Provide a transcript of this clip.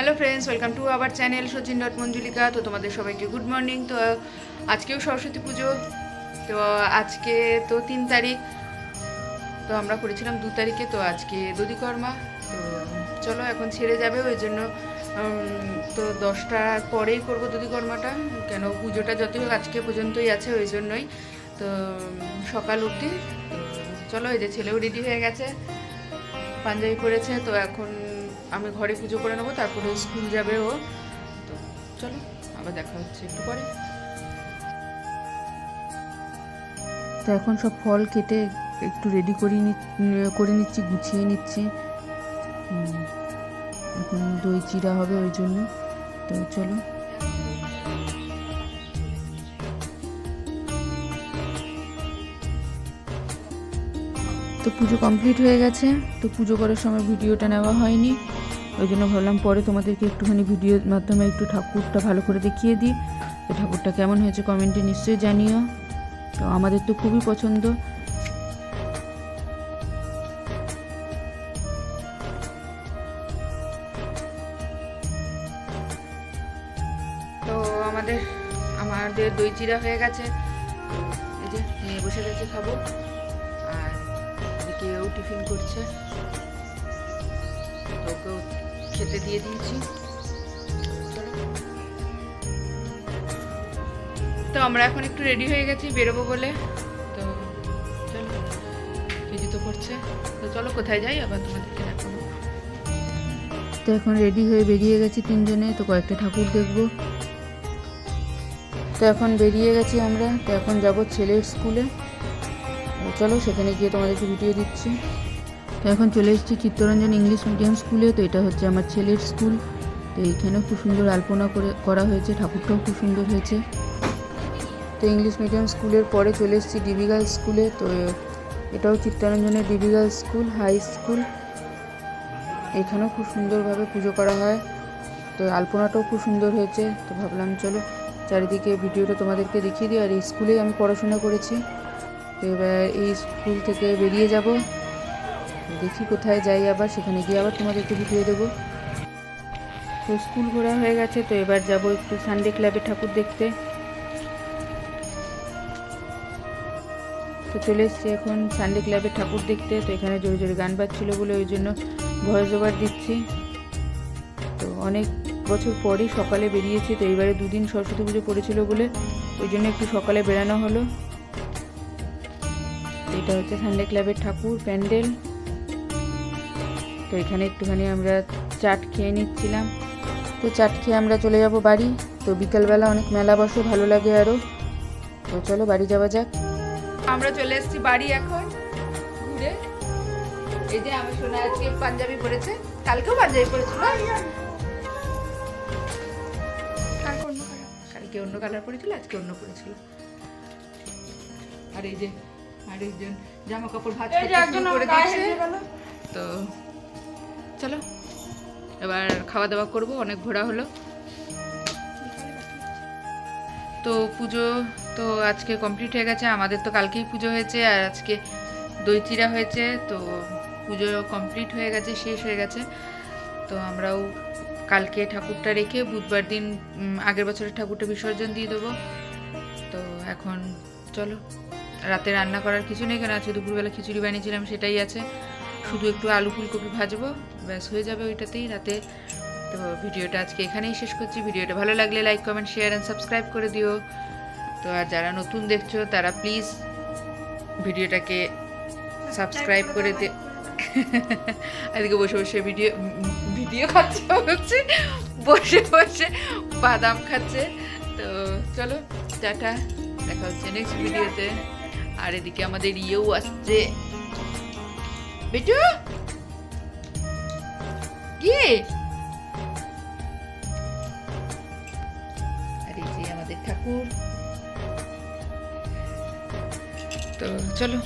Hello friends, welcome to our channel Sachin dot Manjulika. তো তোমাদের সবাইকে গুড মর্নিং। তো আজকেও সরস্বতী পুজো। তো আজকে তো 3 তারিখ, তো আমরা করেছিলাম 2 তারিখে। তো আজকে দধিকর্মা। তো চলো এখন ছেড়ে যাবে, ওই জন্য তো 10টার পরেই করবো দধিকর্মাটা, কেন পুজোটা যতই হোক আজকে পর্যন্তই আছে, ওই জন্যই। তো সকাল অবধি। তো চলো, এই যে ছেলেও রেডি হয়ে গেছে, পাঞ্জাবি পরেছে। তো এখন আমি ঘরে পুজো করে নেবো, তারপরে স্কুল যাবে ও। তো চলো, আবার দেখা হচ্ছে একটু পরে। তো এখন সব ফল কেটে একটু রেডি করে নিচ্ছি, গুছিয়ে নিচ্ছি। এখন দই চিড়া হবে, ওই জন্য। তো চলো, তো পুজো কমপ্লিট হয়ে গেছে। তো পুজো করার সময় ভিডিওটা নেওয়া হয়নি, ওই জন্য ভাবলাম পরে তোমাদেরকে একটুখানি ভিডিওর মাধ্যমে একটু ঠাকুরটা ভালো করে দেখিয়ে দিই। তো ঠাকুরটা কেমন হয়েছে কমেন্টে নিশ্চয়ই জানিও। তো আমাদের তো খুবই পছন্দ। তো আমাদের দই চিড়া হয়ে গেছে, এই যে নিয়ে বসে গেছে খাবো। আর এদিকেও টিফিন করছে, ওকেও খেতে দিয়ে দিয়েছি। তো আমরা এখন একটু রেডি হয়ে গেছি বেরোবো বলে। তো চলো, কিছু তো করছে। তো চলো কোথায় যাই আবার তোমাদেরকে দেখাবো। তো এখন রেডি হয়ে বেরিয়ে গেছি তিনজনে। তো কয়েকটা ঠাকুর দেখবো। তো এখন বেরিয়ে গেছি আমরা। তো এখন যাব ছেলের স্কুলে। চলো সেখানে গিয়ে তোমাদেরকে ভিডিও দিচ্ছি। তো এখন চলে এসেছি চিত্তরঞ্জন ইংলিশ মিডিয়াম স্কুলে। তো এটা হচ্ছে আমার ছেলের স্কুল। তো এইখানেও খুব সুন্দর আলপনা করা হয়েছে, ঠাকুরটাও খুব সুন্দর হয়েছে। তো ইংলিশ মিডিয়াম স্কুলের পরে চলে এসেছি ডিবি গার্লস স্কুলে। তো এটাও চিত্তরঞ্জনের DB girls school, high school. এখানেও খুব সুন্দরভাবে পুজো করা হয়। তো আলপনাটাও খুব সুন্দর হয়েছে। তো ভাবলাম চলো চারিদিকে ভিডিওটা তোমাদেরকে দেখিয়ে দিই। আর এই স্কুলেই আমি পড়াশোনা করেছি। তো এবার এই স্কুল থেকে বেরিয়ে যাব, দেখি কোথায় যাই, আবার সেখানে গিয়ে আবার তোমাদেরকে ভিডিও দেবো। তো স্কুল ঘোরা হয়ে গেছে। তো এবার যাব একটু সানডে ক্লাবে ঠাকুর দেখতে। তো চলে এসেছি এখন সানডে ক্লাবে ঠাকুর দেখতে। তো এখানে জোরে জোরে গান বাজছিল বলে ওই জন্য ভয়েস ওভার দিচ্ছি। তো অনেক বছর পরই সকালে বেরিয়েছি। তো এইবারে 2 দিন সরস্বতী পুজো পড়েছিল বলে ওই জন্য একটু সকালে বেরানো হলো। এটা হচ্ছে সানডে ক্লাবের ঠাকুর প্যান্ডেল। তো এখানে একটুখানি আমরা চাট খেয়ে নিচ্ছিলাম। তো চাট খেয়ে আমরা চলে যাব বাড়ি। তো বিকালবেলা অনেক মেলা বসে, ভালো লাগে আরও। তো চলো বাড়ি যাওয়া যাক। আমরা চলে এসেছি বাড়ি এখন ঘুরে। এই যে আমি শোনা আজকে পাঞ্জাবি পরেছে, কালকেও পাঞ্জাবি পরেছিল, কালকে অন্য কালার পরেছিল, আজকে অন্য পরেছিল। আর এই যে আরেকজন জামা কাপড় ভাঁজ করে দিয়েছে। তো চলো এবার খাওয়া দাওয়া করবো, অনেক ঘোরা হলো। তো পুজো তো আজকে কমপ্লিট হয়ে গেছে। আমাদের তো কালকেই পুজো হয়েছে, আর আজকে দই চিড়া হয়েছে। তো পুজো কমপ্লিট হয়ে গেছে, শেষ হয়ে গেছে। তো আমরাও কালকে ঠাকুরটা রেখে বুধবার দিন আগের বছরের ঠাকুরটা বিসর্জন দিয়ে দেবো। তো এখন চলো, রাতে রান্না করার কিছু নেই, কেন আজকে দুপুরবেলা খিচুড়ি বানিয়েছিলাম, সেটাই আছে। শুধু একটু আলু ফুলকপি ভাজবো, ব্যাস হয়ে যাবে ওইটাতেই রাতে। তো ভিডিওটা আজকে এখানেই শেষ করছি। ভিডিওটা ভালো লাগলে like comment share and subscribe করে দিও। তো আর যারা নতুন দেখছো তারা প্লিজ ভিডিওটাকে সাবস্ক্রাইব করে দে। এদিকে বসে বসে ভিডিও খাচ্ছে, হচ্ছে বসে বসে বাদাম খাচ্ছে। তো চলো টাটা, দেখা হচ্ছে নেক্সট ভিডিওতে। আর এদিকে আমাদের ইয়েও আসছে, বেটু গিয়ে। আর এই যে আমাদের ঠাকুর। তো চলো।